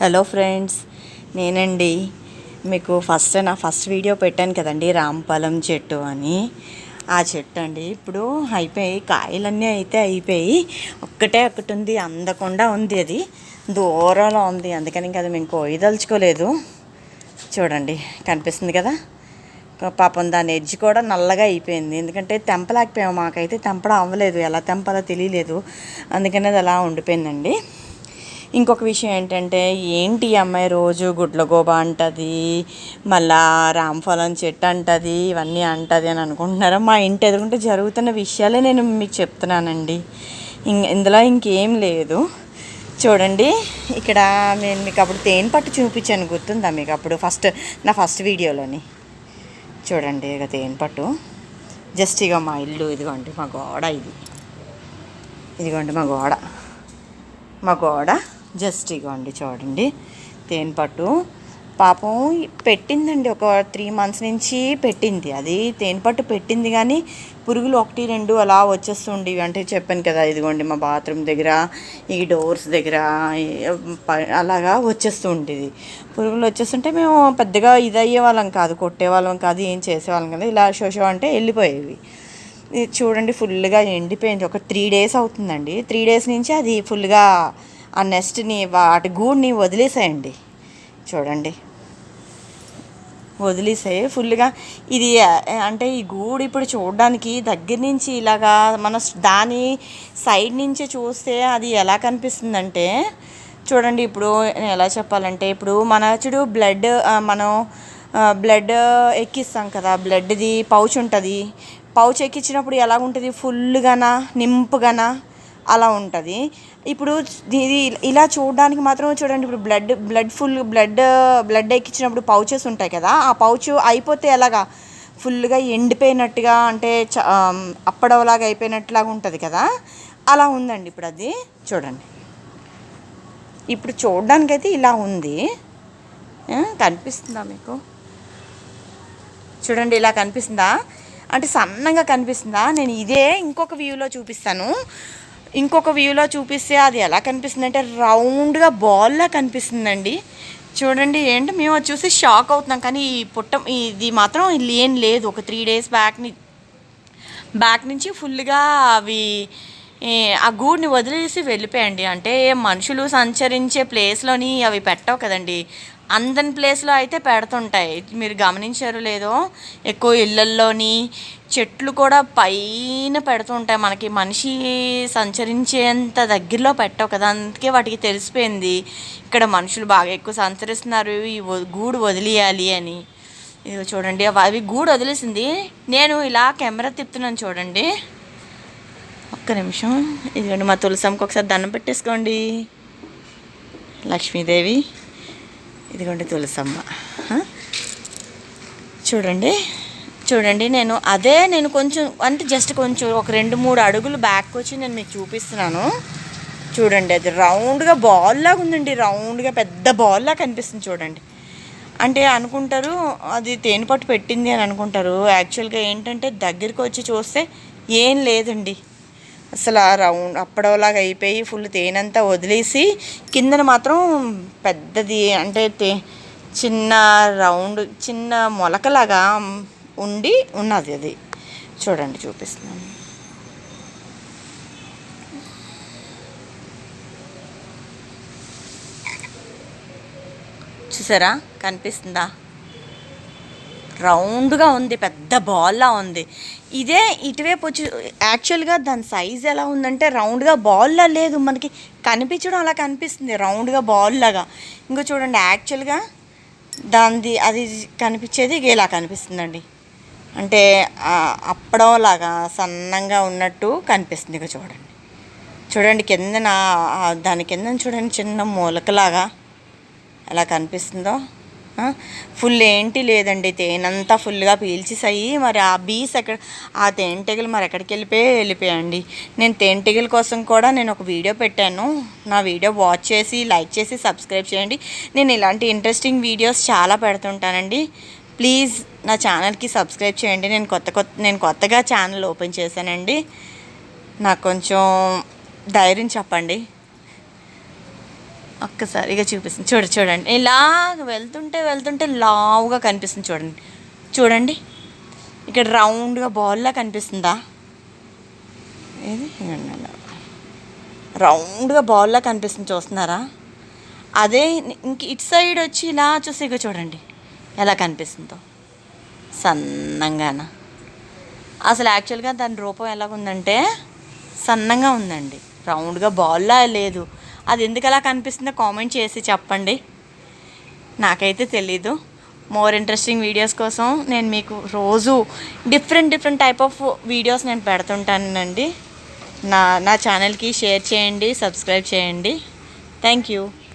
Hello friends, నేనండి. మీకు నా ఫస్ట్ వీడియో పెట్టాను కదండి, రాంపలం చెట్టు అని. ఆ చెట్టు అండి ఇప్పుడు అయిపోయి కాయలన్నీ అయితే అయిపోయి ఒక్కటి ఉంది, అందకుండా ఉంది. అది దూరంలో ఉంది, అందుకని కదా మేము కోయదలుచుకోలేదు. చూడండి, కనిపిస్తుంది కదా. పాపం దాని ఎడ్జ్ కూడా నల్లగా అయిపోయింది, ఎందుకంటే తెంపలేకపోయాము. మాకైతే తెంపడం అవ్వలేదు, ఎలా తెంపాలో తెలియలేదు, అందుకని అది అలా ఉండిపోయిందండి. ఇంకొక విషయం ఏంటంటే, ఏంటి ఈ అమ్మాయి రోజు గుడ్లగూబ అంటుంది, మళ్ళా రాంఫలం చెట్టు అంటుంది, ఇవన్నీ అంటుంది అని అనుకుంటున్నారా? మా ఇంటి ఎదురుకుంటే జరుగుతున్న విషయాలే నేను మీకు చెప్తున్నానండి. ఇందులో ఇంకేం లేదు. చూడండి, ఇక్కడ నేను మీకు అప్పుడు తేనె పట్టు చూపించాను, గుర్తుందా మీకు? అప్పుడు నా ఫస్ట్ వీడియోలోని చూడండి, ఇక తేనె పట్టు. జస్ట్ ఇక మా ఇల్లు ఇదిగోండి, మా గోడ ఇదిగోండి మా గోడ జస్ట్ ఇగోండి, చూడండి తేనె పట్టు. పాపం పెట్టిందండి, ఒక 3 months నుంచి పెట్టింది. అది తేనె పట్టు పెట్టింది, కానీ పురుగులు 1-2 అలా వచ్చేస్తుండేవి. అంటే చెప్పాను కదా, ఇదిగోండి మా బాత్రూమ్ దగ్గర, ఈ డోర్స్ దగ్గర అలాగా వచ్చేస్తూ ఉండేది. పురుగులు వచ్చేస్తుంటే మేము పెద్దగా ఇది అయ్యేవాళ్ళం కాదు, కొట్టేవాళ్ళం కాదు, ఏం చేసేవాళ్ళం కదా. ఇలా షోషో అంటే వెళ్ళిపోయేవి. ఇది చూడండి, ఫుల్గా ఎండిపోయింది. ఒక 3 days అవుతుందండి. 3 days నుంచి అది ఫుల్గా ఆ నెస్ట్ని, వాటి గూడిని వదిలేసాయండి. చూడండి, వదిలేసాయి ఫుల్గా. ఇది అంటే ఈ గూడు ఇప్పుడు చూడడానికి దగ్గర నుంచి ఇలాగా మన దాని సైడ్ నుంచి చూస్తే అది ఎలా కనిపిస్తుందంటే, చూడండి ఇప్పుడు ఎలా చెప్పాలంటే, ఇప్పుడు మన చూడు మనం బ్లడ్ ఎక్కిస్తాం కదా, బ్లడ్ది పౌచ్ ఉంటుంది. పౌచ్ ఎక్కించినప్పుడు ఎలా ఉంటుంది, ఫుల్గానా నింపుగానా అలా ఉంటుంది. ఇప్పుడు ఇది ఇలా చూడడానికి మాత్రం చూడండి, ఇప్పుడు బ్లడ్ ఎక్కించినప్పుడు పౌచెస్ ఉంటాయి కదా, ఆ పౌచ్ అయిపోతే ఎలాగా ఫుల్గా ఎండిపోయినట్టుగా, అంటే అప్పడవలాగా అయిపోయినట్లాగా ఉంటుంది కదా, అలా ఉందండి ఇప్పుడు అది. చూడండి, ఇప్పుడు చూడడానికైతే ఇలా ఉంది. కనిపిస్తుందా మీకు? చూడండి, ఇలా కనిపిస్తుందా? అంటే సన్నగా కనిపిస్తుందా? నేను ఇదే ఇంకొక వ్యూలో చూపిస్తాను. ఇంకొక వ్యూలో చూపిస్తే అది ఎలా కనిపిస్తుంది అంటే, రౌండ్గా బాల్లా కనిపిస్తుందండి. చూడండి, ఏంటి మేము అది చూసి షాక్ అవుతున్నాం, కానీ ఇది మాత్రం ఏం లేదు. ఒక 3 days బ్యాక్ నుంచి ఫుల్గా అవి ఆ గూడిని వదిలేసి వెళ్ళిపోయండి. అంటే మనుషులు సంచరించే ప్లేస్లోని అవి పెట్టవు కదండి, అందని ప్లేస్లో అయితే పెడుతుంటాయి. మీరు గమనించారో లేదో, ఎక్కువ ఇళ్ళల్లోని చెట్లు కూడా పైన పెడుతుంటాయి. మనకి మనిషి సంచరించేంత దగ్గరలో పెట్టవు కదా, అందుకే వాటికి తెలిసిపోయింది ఇక్కడ మనుషులు బాగా ఎక్కువ సంచరిస్తున్నారు, ఈ గూడు వదిలేయాలి అని. ఇది చూడండి, అవి గూడు వదిలేసింది. నేను ఇలా కెమెరా తిప్పుతున్నాను చూడండి, ఒక్క నిమిషం. ఇదిగోండి, మా తులసమ్మకి ఒకసారి దండం పెట్టేసుకోండి. లక్ష్మీదేవి, ఇదిగోండి తులసమ్మ. చూడండి నేను కొంచెం అంటే జస్ట్ కొంచెం ఒక 2-3 అడుగులు బ్యాక్ వచ్చి నేను మీకు చూపిస్తున్నాను. చూడండి, అది రౌండ్గా బాల్లాగా ఉందండి, రౌండ్గా పెద్ద బాల్లా కనిపిస్తుంది. చూడండి, అంటే అనుకుంటారు అది తేనె పట్టు పెట్టింది అని అనుకుంటారు. యాక్చువల్గా ఏంటంటే దగ్గరికి వచ్చి చూస్తే ఏం లేదండి, అసలు ఆ రౌండ్ అప్పడవలాగా అయిపోయి ఫుల్ తేనంతా వదిలేసి కిందన మాత్రం పెద్దది, అంటే చిన్న మొలకలాగా ఉన్నది అది. చూడండి, చూపిస్తున్నాను. చూసారా, కనిపిస్తుందా? రౌండ్గా ఉంది, పెద్ద బాల్లా ఉంది. ఇదే ఇటువైపు వచ్చి యాక్చువల్గా దాని సైజ్ ఎలా ఉందంటే, రౌండ్గా బాల్లా లేదు, మనకి కనిపించడం అలా కనిపిస్తుంది, రౌండ్గా బాల్లాగా. ఇంకో చూడండి, యాక్చువల్గా అది కనిపించేది ఇలా కనిపిస్తుందండి, అంటే అప్పడంలాగా సన్నంగా ఉన్నట్టు కనిపిస్తుంది. ఇక చూడండి కిందన, దాని కింద చూడండి చిన్న మూలకలాగా ఎలా కనిపిస్తుందో. ఫుల్ ఏంటి లేదండి, తేనంతా ఫుల్గా పీల్చేసాయి. మరి ఆ బీస్ ఆ తేనెటీగలు మరి ఎక్కడికి వెళ్ళిపోయాయండి. నేను తేనెటీగల కోసం కూడా నేను ఒక వీడియో పెట్టాను. నా వీడియో వాచ్ చేసి, లైక్ చేసి, సబ్స్క్రైబ్ చేయండి. నేను ఇలాంటి ఇంట్రెస్టింగ్ వీడియోస్ చాలా పెడుతుంటానండి. ప్లీజ్ నా ఛానల్కి సబ్స్క్రైబ్ చేయండి. నేను కొత్తగా ఛానల్ ఓపెన్ చేశానండి. నాకు కొంచెం ధైర్యం చెప్పండి. ఒక్కసారి ఇక చూపిస్తుంది చూడండి ఇలాగ వెళ్తుంటే లావుగా కనిపిస్తుంది చూడండి ఇక్కడ రౌండ్గా బాల్లా కనిపిస్తుందా ఏది రౌండ్గా బాల్లా కనిపిస్తుంది చూస్తున్నారా అదే ఇంక ఇటు సైడ్ వచ్చి ఇలా చూసి ఇక చూడండి ఎలా కనిపిస్తుందో సన్నంగాన అసలు యాక్చువల్గా దాని రూపం ఎలాగుందంటే సన్నంగా ఉందండి రౌండ్గా బాల్లా లేదు అది ఎందుకు అలా కనిపిస్తుందో కామెంట్ చేసి చెప్పండి నాకైతే తెలీదు మోర్ ఇంట్రెస్టింగ్ వీడియోస్ కోసం నేను మీకు రోజు డిఫరెంట్ టైప్ ఆఫ్ వీడియోస్ నేను పెడుతుంటానండి నా ఛానల్కి షేర్ చేయండి సబ్స్క్రైబ్ చేయండి థ్యాంక్ యూ